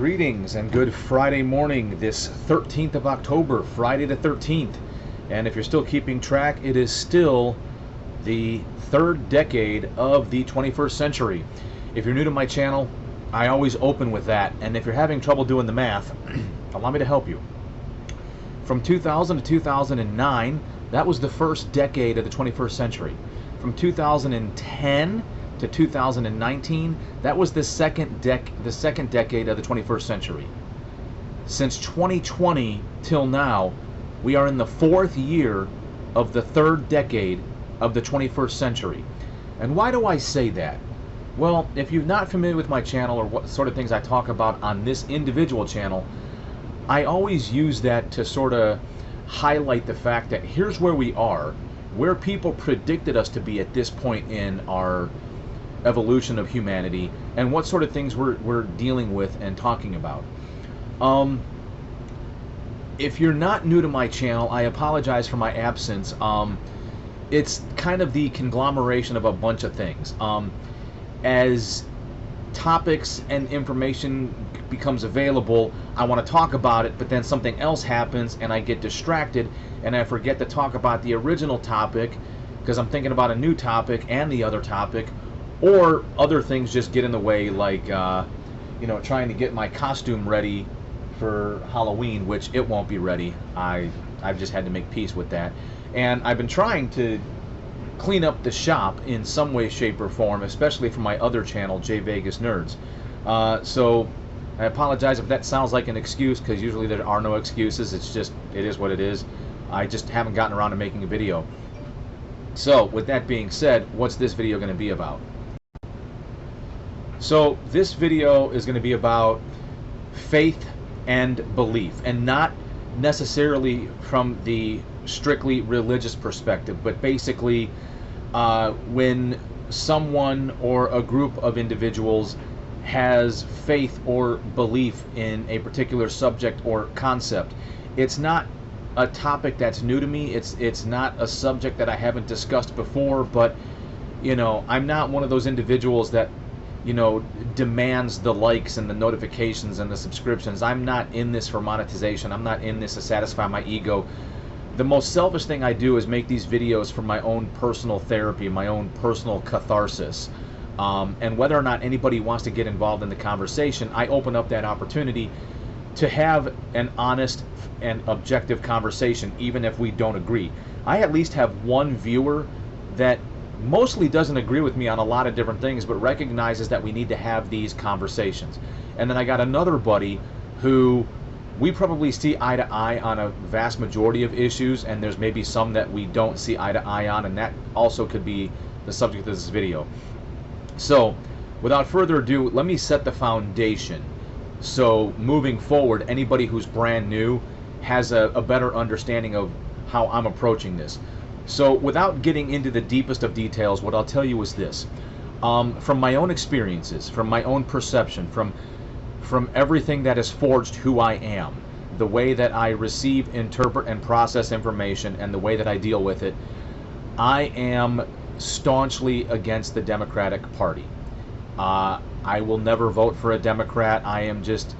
Greetings and good Friday morning, this 13th of October, Friday the 13th. And if you're still keeping track, it is still the third decade of the 21st century. If you're new to my channel, I always open with that. And if you're having trouble doing the math, allow me to help you. From 2000 to 2009, that was the first decade of the 21st century. From 2010 to 2019, that was the second decade of the 21st century. Since 2020 till now, we are in the fourth year of the third decade of the 21st century. And why do I say that? Well, if you're not familiar with my channel or what sort of things I talk about on this individual channel, I always use that to sort of highlight the fact that here's where we are, where people predicted us to be at this point in our evolution of humanity, and what sort of things we're dealing with and talking about. If you're not new to my channel, I apologize for my absence. It's kind of the conglomeration of a bunch of things. As topics and information becomes available, I want to talk about it, but then something else happens and I get distracted and I forget to talk about the original topic because I'm thinking about a new topic and the other topic, or other things just get in the way, like trying to get my costume ready for Halloween, which it won't be ready. I've just had to make peace with that. And I've been trying to clean up the shop in some way, shape, or form, especially for my other channel, J Vegas Nerds. So I apologize if that sounds like an excuse, because usually there are no excuses. It's just, it is what it is. I just haven't gotten around to making a video. So with that being said, what's this video going to be about? So this video is going to be about faith and belief, and not necessarily from the strictly religious perspective, but basically when someone or a group of individuals has faith or belief in a particular subject or concept. It's not a topic that's new to me. It's not a subject that I haven't discussed before, but I'm not one of those individuals that demands the likes and the notifications and the subscriptions. I'm not in this for monetization. I'm not in this to satisfy my ego. The most selfish thing I do is make these videos for my own personal therapy, my own personal catharsis. And whether or not anybody wants to get involved in the conversation, I open up that opportunity to have an honest and objective conversation, even if we don't agree. I at least have one viewer that mostly doesn't agree with me on a lot of different things, but recognizes that we need to have these conversations. And then I got another buddy who we probably see eye to eye on a vast majority of issues, and there's maybe some that we don't see eye to eye on, and that also could be the subject of this video. So without further ado, let me set the foundation so moving forward anybody who's brand new has a better understanding of how I'm approaching this. So without getting into the deepest of details, what I'll tell you is this. From my own experiences, from my own perception, from everything that has forged who I am, the way that I receive, interpret, and process information, and the way that I deal with it, I am staunchly against the Democratic Party. I will never vote for a Democrat. I am just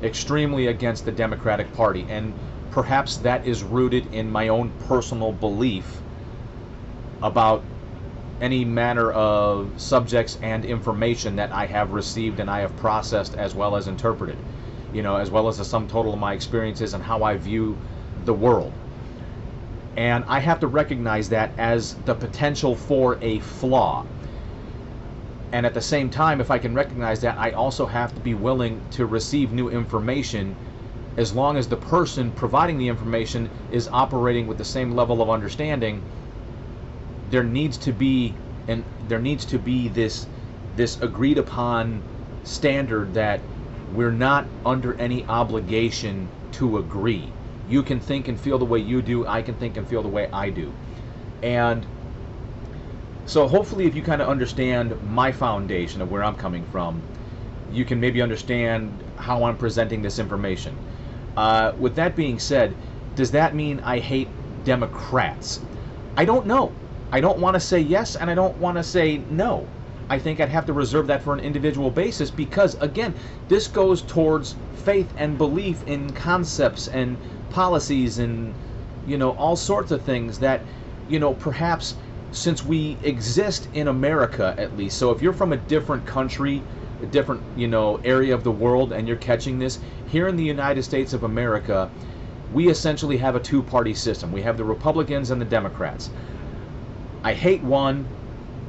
extremely against the Democratic Party, and perhaps that is rooted in my own personal belief about any manner of subjects and information that I have received and I have processed as well as interpreted, as well as the sum total of my experiences and how I view the world. And I have to recognize that as the potential for a flaw. And at the same time, if I can recognize that, I also have to be willing to receive new information, as long as the person providing the information is operating with the same level of understanding. There needs to be this agreed upon standard that we're not under any obligation to agree. You can think and feel the way you do, I can think and feel the way I do. And so hopefully if you kind of understand my foundation of where I'm coming from, you can maybe understand how I'm presenting this information. With that being said, does that mean I hate Democrats? I don't know. I don't want to say yes and I don't want to say no. I think I'd have to reserve that for an individual basis, because again, this goes towards faith and belief in concepts and policies and, you know, all sorts of things that, you know, perhaps since we exist in America, at least, so if you're from a different country, a different, you know, area of the world, and you're catching this here in the United States of America, we essentially have a two-party system. We have the Republicans and the Democrats. I hate one.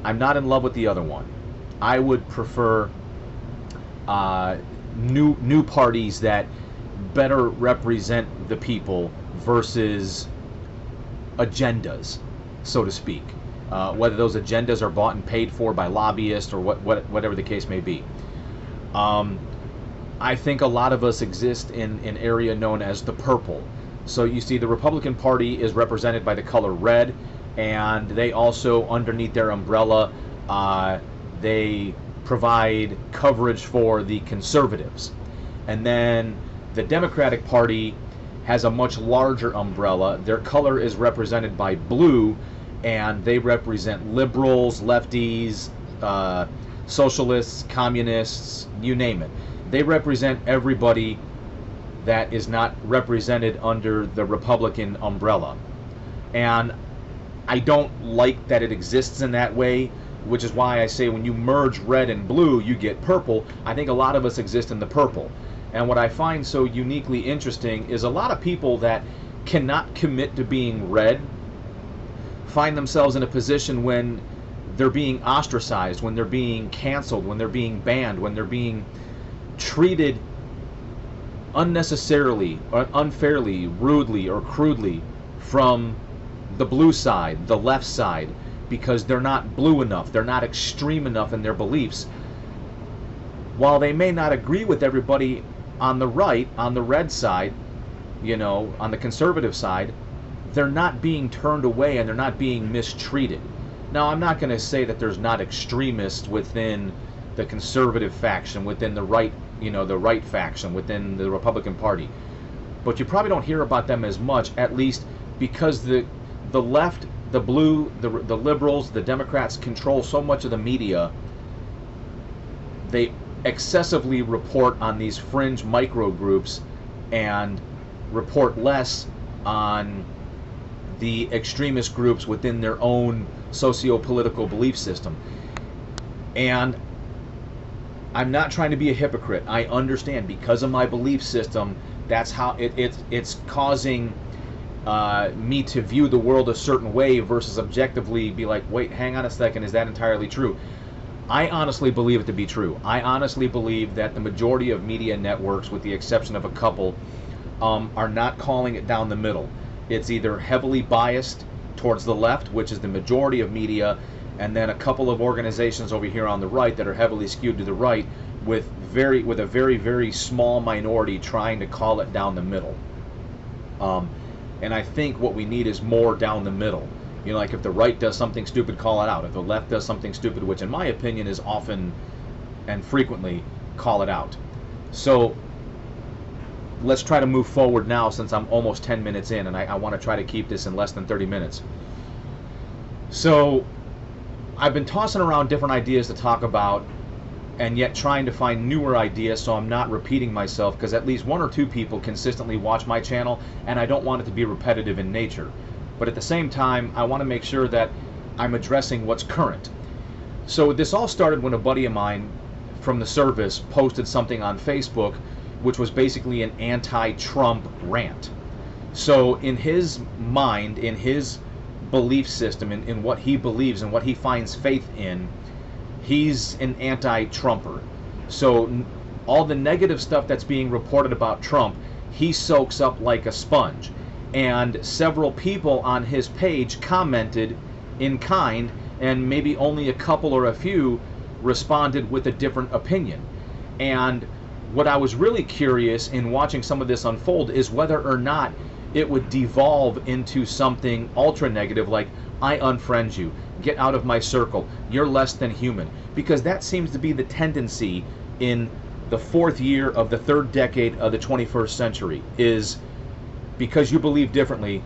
I'm not in love with the other one. I would prefer new parties that better represent the people versus agendas, so to speak. Whether those agendas are bought and paid for by lobbyists or whatever the case may be. I think a lot of us exist in an area known as the purple. So you see the Republican Party is represented by the color red, and they also, underneath their umbrella, they provide coverage for the conservatives. And then the Democratic Party has a much larger umbrella. Their color is represented by blue, and they represent liberals, lefties, socialists, communists, you name it. They represent everybody that is not represented under the Republican umbrella. And I don't like that it exists in that way, which is why I say when you merge red and blue, you get purple. I think a lot of us exist in the purple. And what I find so uniquely interesting is a lot of people that cannot commit to being red find themselves in a position when they're being ostracized, when they're being canceled, when they're being banned, when they're being treated unnecessarily or unfairly, rudely or crudely from the blue side, the left side, because they're not blue enough, they're not extreme enough in their beliefs. While they may not agree with everybody on the right, on the red side, you know, on the conservative side, they're not being turned away and they're not being mistreated. Now, I'm not going to say that there's not extremists within the conservative faction, within the right, you know, the right faction, within the Republican Party. But you probably don't hear about them as much, at least because the left, the blue, the liberals, the Democrats control so much of the media. They excessively report on these fringe micro groups and report less on the extremist groups within their own socio-political belief system. And I'm not trying to be a hypocrite. I understand, because of my belief system, that's how it's causing me to view the world a certain way versus objectively be like, wait, hang on a second, is that entirely true? I honestly believe it to be true. I honestly believe that the majority of media networks, with the exception of a couple, are not calling it down the middle. It's either heavily biased towards the left, which is the majority of media, and then a couple of organizations over here on the right that are heavily skewed to the right, with a very, very small minority trying to call it down the middle. And I think what we need is more down the middle. You know, like if the right does something stupid, call it out. If the left does something stupid, which in my opinion is often and frequently, call it out. So let's try to move forward now, since I'm almost 10 minutes in, and I want to try to keep this in less than 30 minutes. So I've been tossing around different ideas to talk about, and yet trying to find newer ideas so I'm not repeating myself, because at least one or two people consistently watch my channel, and I don't want it to be repetitive in nature. But at the same time, I want to make sure that I'm addressing what's current. So this all started when a buddy of mine from the service posted something on Facebook, which was basically an anti-Trump rant. So in his mind, in his belief system, in what he believes and what he finds faith in, he's an anti-Trumper. So all the negative stuff that's being reported about Trump, he soaks up like a sponge. And several people on his page commented in kind, and maybe only a couple or a few responded with a different opinion. And what I was really curious in watching some of this unfold is whether or not it would devolve into something ultra negative, like, I unfriend you, get out of my circle, you're less than human. Because that seems to be the tendency in the fourth year of the third decade of the 21st century, is because you believe differently,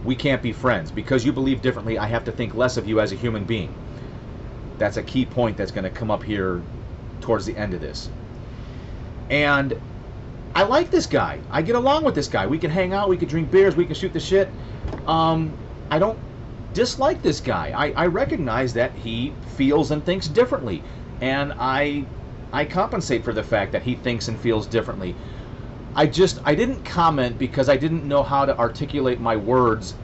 we can't be friends. Because you believe differently, I have to think less of you as a human being. That's a key point that's going to come up here towards the end of this. And I like this guy. I get along with this guy. We can hang out, we can drink beers, we can shoot the shit. I don't dislike this guy. I recognize that he feels and thinks differently, and I compensate for the fact that he thinks and feels differently. I didn't comment because I didn't know how to articulate my words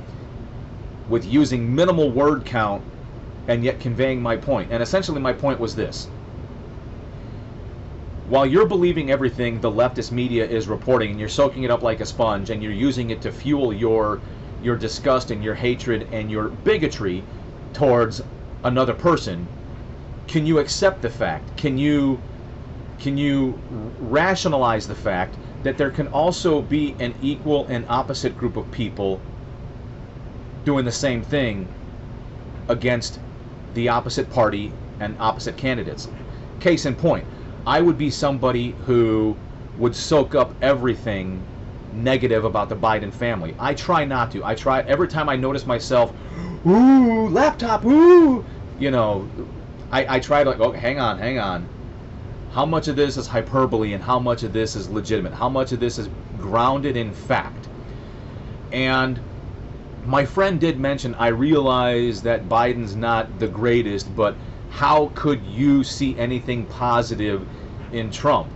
with using minimal word count and yet conveying my point. And essentially my point was this: while you're believing everything the leftist media is reporting, and you're soaking it up like a sponge, and you're using it to fuel your disgust and your hatred and your bigotry towards another person, can you accept the fact? Can you rationalize the fact that there can also be an equal and opposite group of people doing the same thing against the opposite party and opposite candidates? Case in point, I would be somebody who would soak up everything negative about the Biden family. I try not to. I try every time I notice myself, ooh, laptop, ooh, you know, I try to, like, oh, hang on. How much of this is hyperbole and how much of this is legitimate? How much of this is grounded in fact? And my friend did mention, I realize that Biden's not the greatest, but how could you see anything positive in Trump?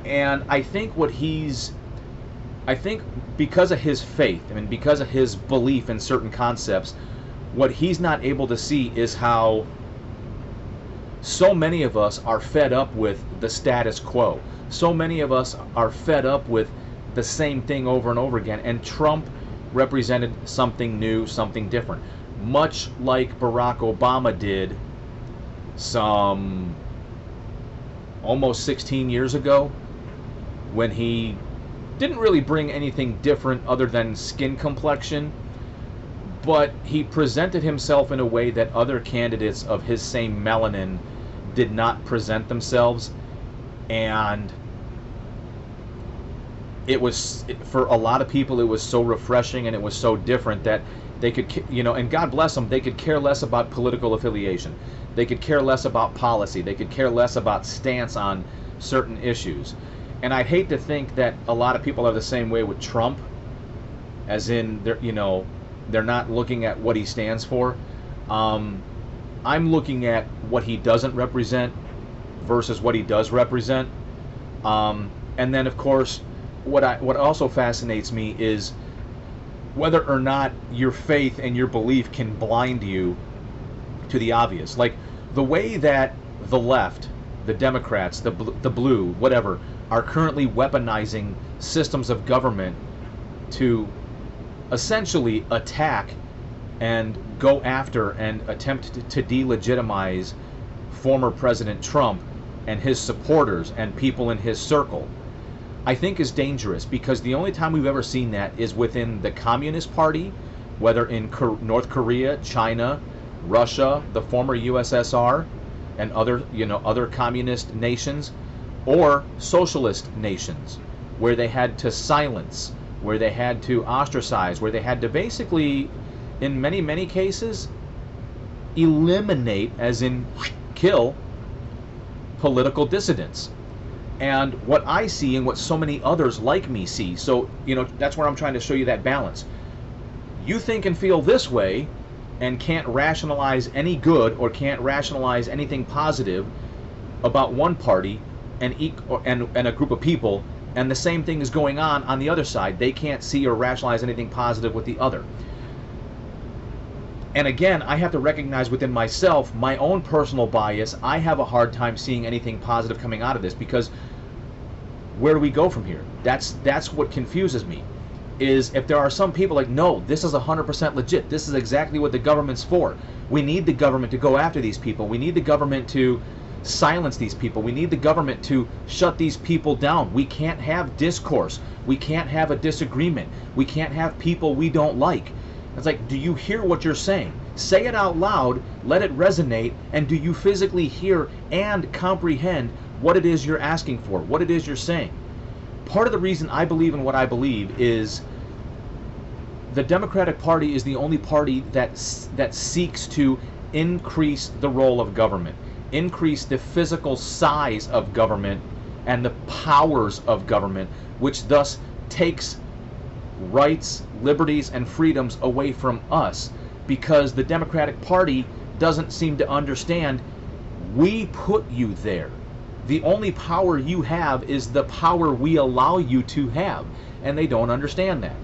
And I think because of his faith, I mean, because of his belief in certain concepts, what he's not able to see is how so many of us are fed up with the status quo. So many of us are fed up with the same thing over and over again, and Trump represented something new, something different. Much like Barack Obama did some almost 16 years ago, when he didn't really bring anything different other than skin complexion, but he presented himself in a way that other candidates of his same melanin did not present themselves. And it was, for a lot of people, it was so refreshing and it was so different that they could, you know, and God bless them, they could care less about political affiliation. They could care less about policy. They could care less about stance on certain issues. And I'd hate to think that a lot of people are the same way with Trump, as in, they're not looking at what he stands for. I'm looking at what he doesn't represent versus what he does represent. And then, of course, what also fascinates me is whether or not your faith and your belief can blind you to the obvious. Like the way that the left, the Democrats, the blue, whatever, are currently weaponizing systems of government to essentially attack and go after and attempt to delegitimize former President Trump and his supporters and people in his circle, I think is dangerous, because the only time we've ever seen that is within the Communist Party, whether in North Korea, China, Russia, the former USSR, and other communist nations, or socialist nations, where they had to silence, where they had to ostracize, where they had to basically, in many, many cases, eliminate, as in kill, political dissidents. And what I see and what so many others like me see, so, that's where I'm trying to show you that balance. You think and feel this way and can't rationalize any good or can't rationalize anything positive about one party and a group of people, and the same thing is going on the other side. They can't see or rationalize anything positive with the other. And again, I have to recognize within myself my own personal bias. I have a hard time seeing anything positive coming out of this, because where do we go from here? That's what confuses me. Is if there are some people like, no, this is 100% legit. This is exactly what the government's for. We need the government to go after these people. We need the government to silence these people. We need the government to shut these people down. We can't have discourse. We can't have a disagreement. We can't have people we don't like. It's like, do you hear what you're saying? Say it out loud, let it resonate, and do you physically hear and comprehend what it is you're asking for, what it is you're saying? Part of the reason I believe in what I believe is the Democratic Party is the only party that seeks to increase the role of government. increase the physical size of government and the powers of government, which thus takes rights, liberties, and freedoms away from us, because the Democratic Party doesn't seem to understand we put you there. The only power you have is the power we allow you to have, and they don't understand that.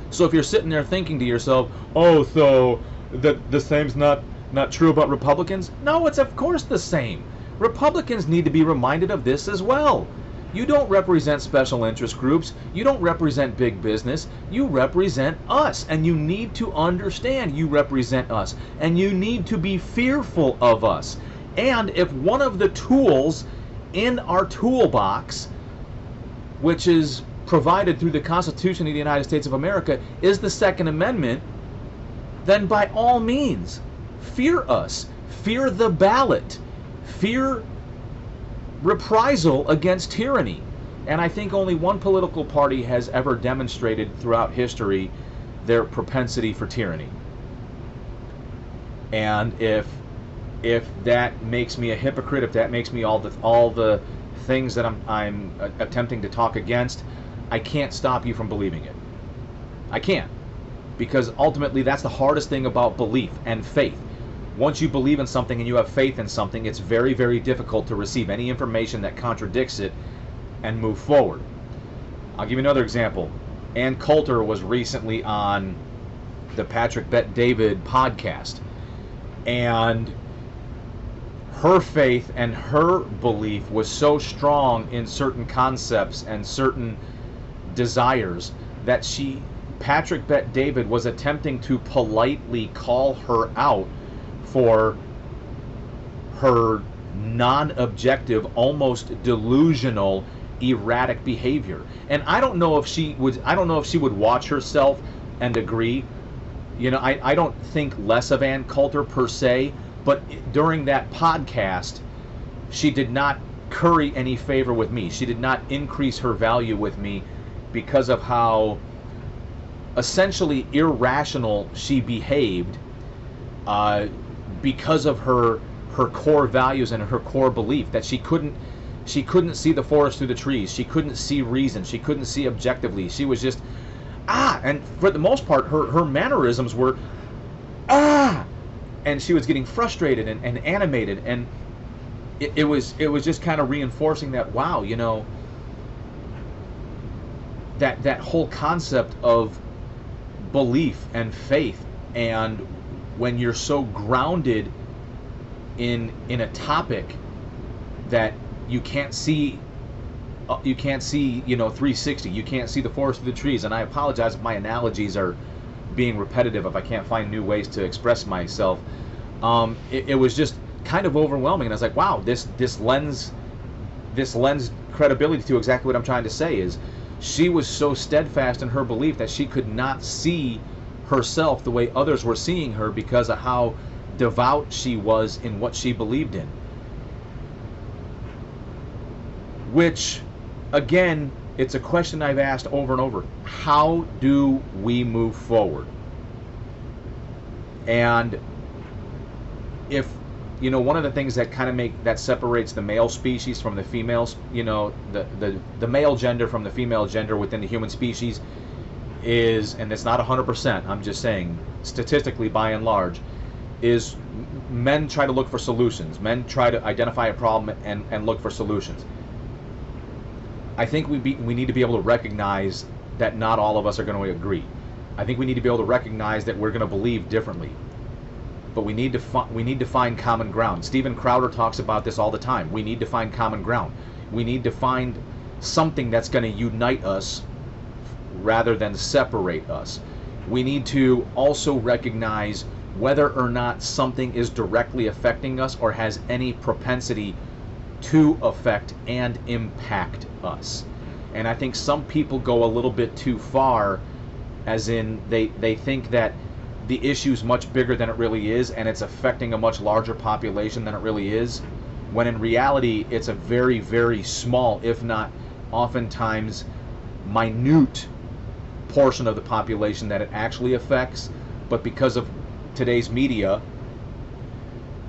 So if you're sitting there thinking to yourself, oh, so the same's not true about Republicans? No, it's of course the same. Republicans need to be reminded of this as well. You don't represent special interest groups. You don't represent big business. You represent us, and you need to understand you represent us, and you need to be fearful of us. And if one of the tools in our toolbox, which is provided through the Constitution of the United States of America, is the Second Amendment, then by all means, fear us. Fear the ballot. Fear reprisal against tyranny. And I think only one political party has ever demonstrated throughout history their propensity for tyranny. And if that makes me a hypocrite, if that makes me all the things that I'm attempting to talk against, I can't stop you from believing it. I can't. Because ultimately that's the hardest thing about belief and faith. Once you believe in something and you have faith in something, it's very, very difficult to receive any information that contradicts it and move forward. I'll give you another example. Ann Coulter was recently on the Patrick Bet-David podcast, and her faith and her belief was so strong in certain concepts and certain desires that Patrick Bet-David was attempting to politely call her out for her non-objective, almost delusional, erratic behavior. And I don't know if she would watch herself and agree. You know, I don't think less of Ann Coulter per se, but during that podcast, she did not curry any favor with me. She did not increase her value with me because of how essentially irrational she behaved, because of her core values and her core belief that she couldn't see the forest through the trees. She couldn't see reason. She couldn't see objectively. She was just and for the most part her mannerisms were and she was getting frustrated and animated, and it was just kind of reinforcing that, wow, you know, that whole concept of belief and faith, and when you're so grounded in a topic that you can't see, you know, 360, you can't see the forest through the trees. And I apologize if my analogies are being repetitive, if I can't find new ways to express myself. It was just kind of overwhelming, and I was like, wow, this lends credibility to exactly what I'm trying to say. Is she was so steadfast in her belief that she could not see herself the way others were seeing her because of how devout she was in what she believed in. Which, again, it's a question I've asked over and over. How do we move forward? And if, you know, one of the things that kind of that separates the male species from the females, you know, the male gender from the female gender within the human species is, and it's not 100%, I'm just saying, statistically by and large, is men try to look for solutions. Men try to identify a problem and look for solutions. I think we need to be able to recognize that not all of us are going to agree. I think we need to be able to recognize that we're going to believe differently. But we need to find common ground. Steven Crowder talks about this all the time. We need to find common ground. We need to find something that's going to unite us rather than separate us. We need to also recognize whether or not something is directly affecting us or has any propensity to affect and impact us. And I think some people go a little bit too far, as in they think that the issue's much bigger than it really is, and it's affecting a much larger population than it really is, when in reality it's a very, very small, if not oftentimes minute portion of the population that it actually affects. But because of today's media,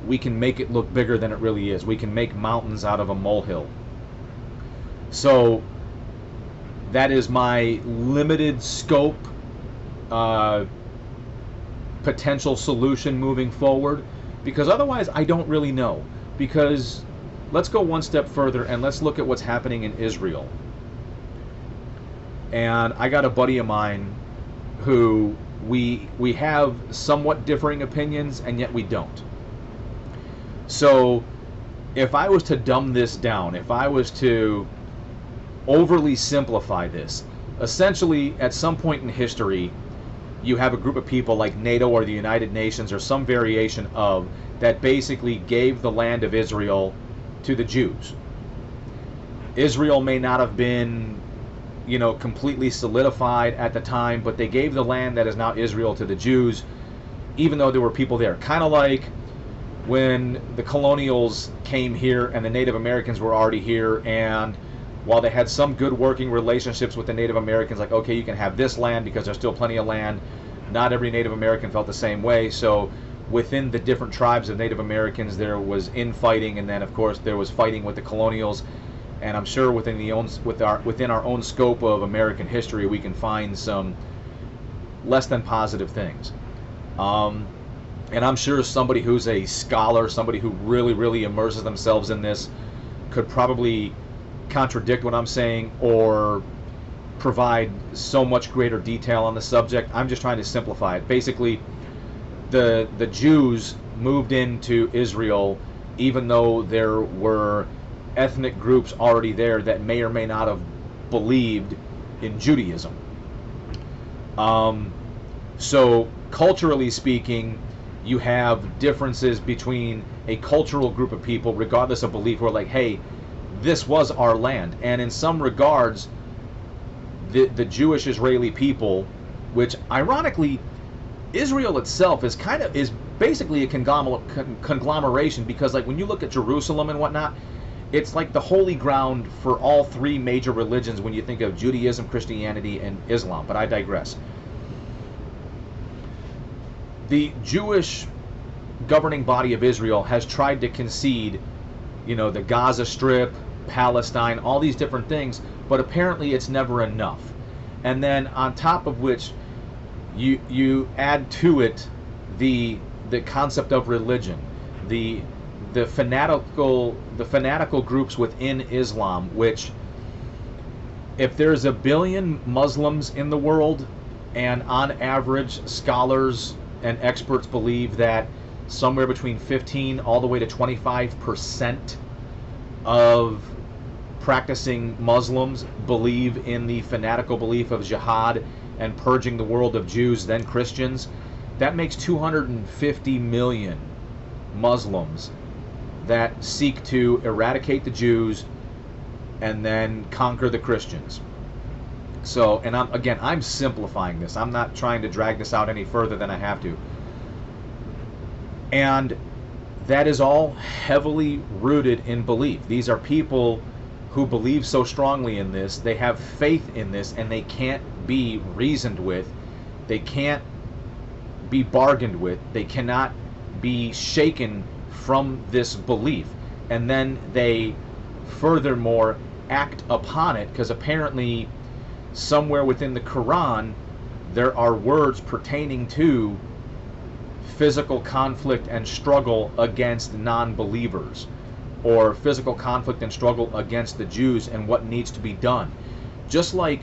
we can make it look bigger than it really is. We can make mountains out of a molehill. So that is my limited scope potential solution moving forward, because otherwise I don't really know. Because let's go one step further and let's look at what's happening in Israel. And I got a buddy of mine who we have somewhat differing opinions, and yet we don't. So if I was to dumb this down, if I was to overly simplify this, essentially at some point in history you have a group of people like NATO or the United Nations or some variation of that basically gave the land of Israel to the Jews. Israel may not have been, you know, completely solidified at the time, but they gave the land that is now Israel to the Jews, even though there were people there. Kind of like when the colonials came here and the Native Americans were already here, and while they had some good working relationships with the Native Americans, like, okay, you can have this land because there's still plenty of land, not every Native American felt the same way. So within the different tribes of Native Americans there was infighting, and then of course there was fighting with the colonials. And I'm sure within our own scope of American history we can find some less than positive things. And I'm sure somebody who's a scholar, somebody who really immerses themselves in this, could probably contradict what I'm saying or provide so much greater detail on the subject. I'm just trying to simplify it. Basically, the Jews moved into Israel even though there were ethnic groups already there that may or may not have believed in Judaism. So culturally speaking, you have differences between a cultural group of people, regardless of belief, who are like, hey, this was our land. And in some regards, the Jewish Israeli people, which ironically, Israel itself is basically a conglomeration, because like when you look at Jerusalem and whatnot, it's like the holy ground for all three major religions when you think of Judaism, Christianity, and Islam. But I digress. The Jewish governing body of Israel has tried to concede, you know, the Gaza Strip, Palestine, all these different things, but apparently it's never enough. And then on top of which, you add to it the concept of religion, the fanatical groups within Islam, which, if there's 1 billion Muslims in the world, and on average scholars and experts believe that somewhere between 15 all the way to 25% of practicing Muslims believe in the fanatical belief of jihad and purging the world of Jews, then Christians, that makes 250 million Muslims that seek to eradicate the Jews and then conquer the Christians. So, and I'm simplifying this. I'm not trying to drag this out any further than I have to. And that is all heavily rooted in belief. These are people who believe so strongly in this, they have faith in this, and they can't be reasoned with, they can't be bargained with, they cannot be shaken from this belief. And then they furthermore act upon it, because apparently somewhere within the Quran there are words pertaining to physical conflict and struggle against non-believers, or physical conflict and struggle against the Jews and what needs to be done. Just like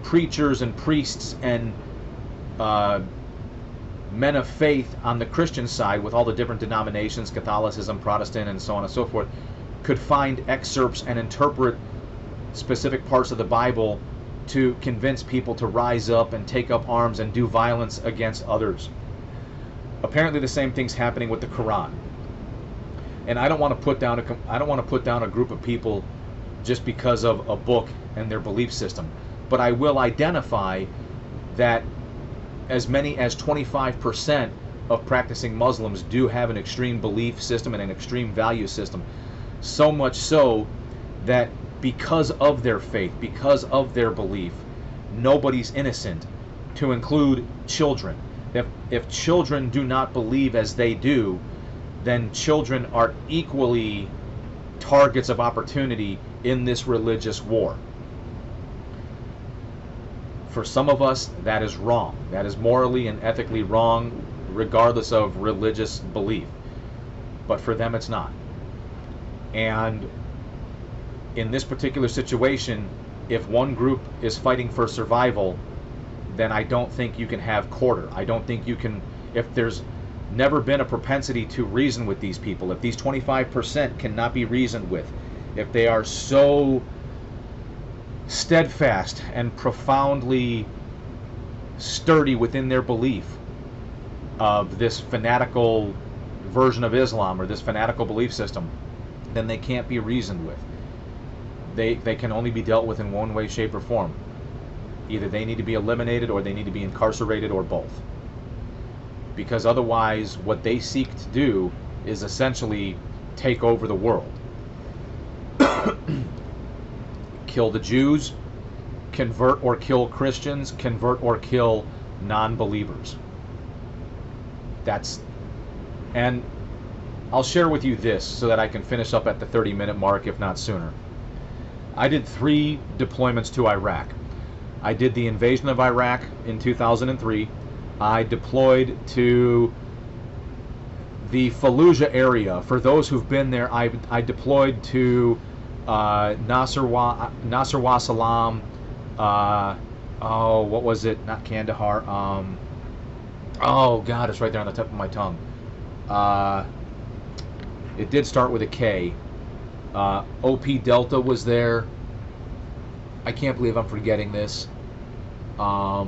preachers and priests and men of faith on the Christian side, with all the different denominations, Catholicism, Protestant, and so on and so forth, could find excerpts and interpret specific parts of the Bible to convince people to rise up and take up arms and do violence against others. Apparently the same thing's happening with the Quran. And I don't want to put down a group of people just because of a book and their belief system, but I will identify that as many as 25% of practicing Muslims do have an extreme belief system and an extreme value system. So much so that because of their faith, because of their belief, nobody's innocent, to include children. If children do not believe as they do, then children are equally targets of opportunity in this religious war. For some of us, that is wrong. That is morally and ethically wrong, regardless of religious belief. But for them, it's not. And in this particular situation, if one group is fighting for survival, then I don't think you can have quarter. I don't think you can, if there's never been a propensity to reason with these people, if these 25% cannot be reasoned with, if they are so steadfast and profoundly sturdy within their belief of this fanatical version of Islam or this fanatical belief system, then they can't be reasoned with. They can only be dealt with in one way, shape, or form. Either they need to be eliminated or they need to be incarcerated or both. Because otherwise, what they seek to do is essentially take over the world. Kill the Jews, convert or kill Christians, convert or kill non-believers. And I'll share with you this so that I can finish up at the 30-minute mark, if not sooner. I did 3 deployments to Iraq. I did the invasion of Iraq in 2003. I deployed to the Fallujah area. For those who've been there, I deployed to Nasr wa Salam. What was it? Not Kandahar. Oh God, it's right there on the tip of my tongue. It did start with a K. OP Delta was there. I can't believe I'm forgetting this. Oh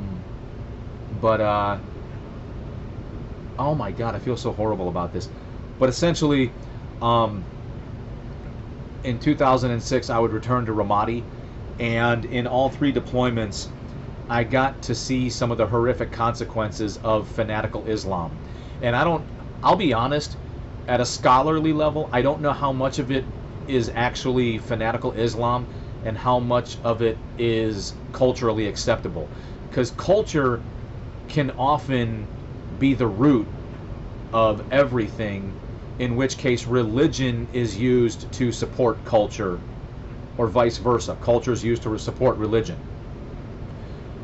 my God, I feel so horrible about this. But essentially, in 2006, I would return to Ramadi, and in all 3 deployments, I got to see some of the horrific consequences of fanatical Islam. And I'll be honest, at a scholarly level, I don't know how much of it is actually fanatical Islam and how much of it is culturally acceptable. Because culture can often be the root of everything, in which case religion is used to support culture, or vice versa. Culture is used to support religion.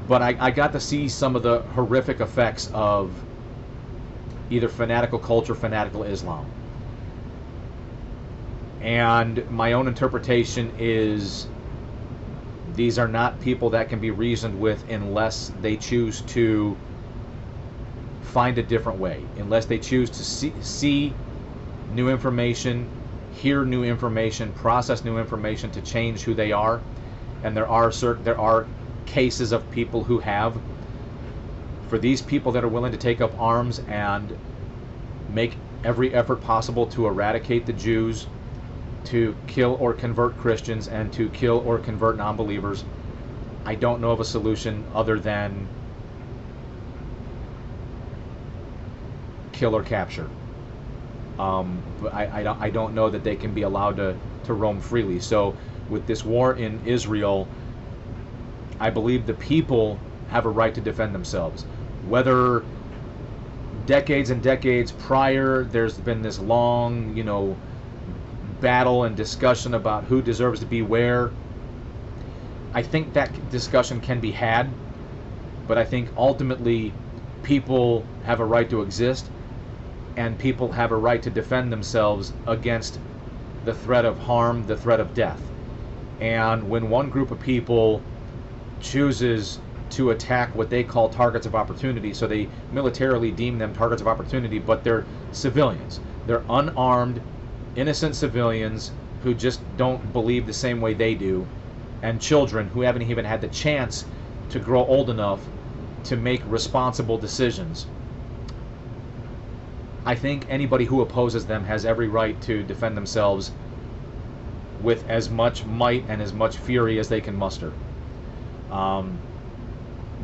But I got to see some of the horrific effects of either fanatical culture, fanatical Islam. And my own interpretation is these are not people that can be reasoned with unless they choose to find a different way, unless they choose to see new information, hear new information, process new information to change who they are. And there are cases of people who have. For these people that are willing to take up arms and make every effort possible to eradicate the Jews, to kill or convert Christians, and to kill or convert non-believers, I don't know of a solution other than kill or capture. But I don't know that they can be allowed to roam freely. So with this war in Israel, I believe the people have a right to defend themselves. Whether decades and decades prior there's been this long, battle and discussion about who deserves to be where, I think that discussion can be had, but I think ultimately people have a right to exist, and people have a right to defend themselves against the threat of harm, the threat of death. And when one group of people chooses to attack what they call targets of opportunity, so they militarily deem them targets of opportunity, but they're civilians. They're unarmed, innocent civilians who just don't believe the same way they do, and children who haven't even had the chance to grow old enough to make responsible decisions. I think anybody who opposes them has every right to defend themselves with as much might and as much fury as they can muster.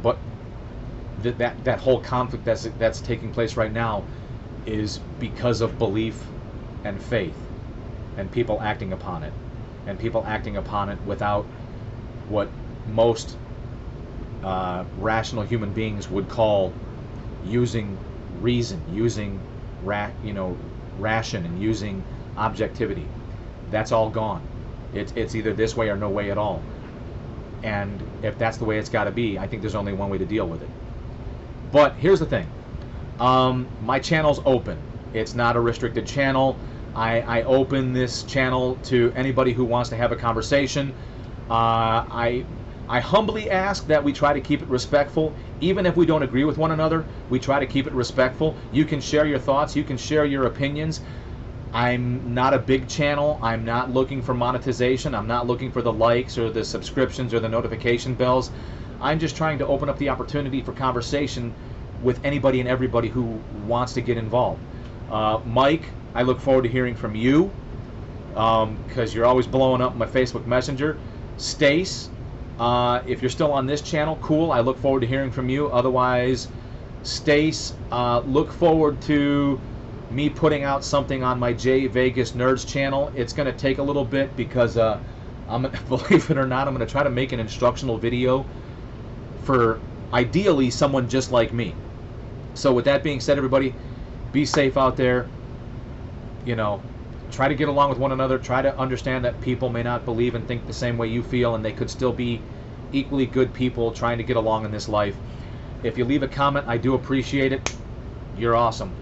But that whole conflict that's taking place right now is because of belief and faith, and people acting upon it, and people acting upon it without what most rational human beings would call using reason, using ration and using objectivity. That's all gone. It's either this way or no way at all. And if that's the way it's got to be, I think there's only one way to deal with it. But here's the thing. My channel's open. It's not a restricted channel. I open this channel to anybody who wants to have a conversation. I humbly ask that we try to keep it respectful. Even if we don't agree with one another, we try to keep it respectful. You can share your thoughts. You can share your opinions. I'm not a big channel. I'm not looking for monetization. I'm not looking for the likes or the subscriptions or the notification bells. I'm just trying to open up the opportunity for conversation with anybody and everybody who wants to get involved. Mike, I look forward to hearing from you because you're always blowing up my Facebook Messenger. Stace, if you're still on this channel, cool. I look forward to hearing from you. Otherwise, Stace, look forward to me putting out something on my J Vegas Nerds channel. It's going to take a little bit because, believe it or not, I'm going to try to make an instructional video for ideally someone just like me. So with that being said, everybody, be safe out there. You know, try to get along with one another. Try to understand that people may not believe and think the same way you feel, and they could still be equally good people trying to get along in this life. If you leave a comment, I do appreciate it. You're awesome.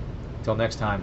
Till next time.